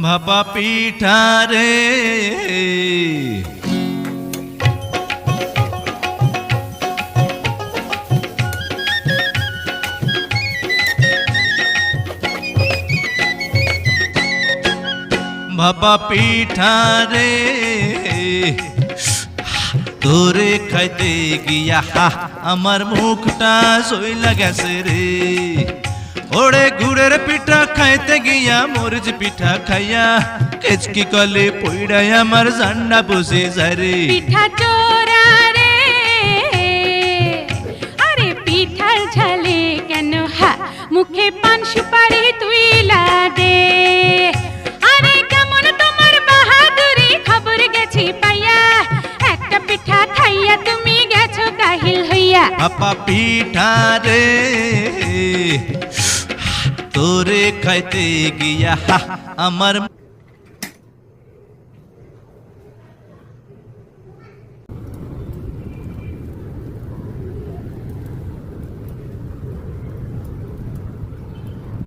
ভাপা পিঠা রে ভাপা পিঠা রে তোরে খাইতে গিয়া আমার মুখটা সইলা গেছে রে ওরে গুড়ের পিঠা খাইতে গিয়া মরিচ পিঠা খাইয়া কেচকি কলে পইড়াই আমার জান্ডা বসে যায় রে পিঠা চোরা রে আরে পিঠার ঝালে কেন মুখে পান সুপারি তুই দে আরে কেমন তোমার বাহাদুরি খবর গেছি পাইয়া একটা পিঠা খাইয়া তুমি গেছো কাহিল হইয়া ভাপা পিঠা রে তোরে খাইতে গিয়া আমার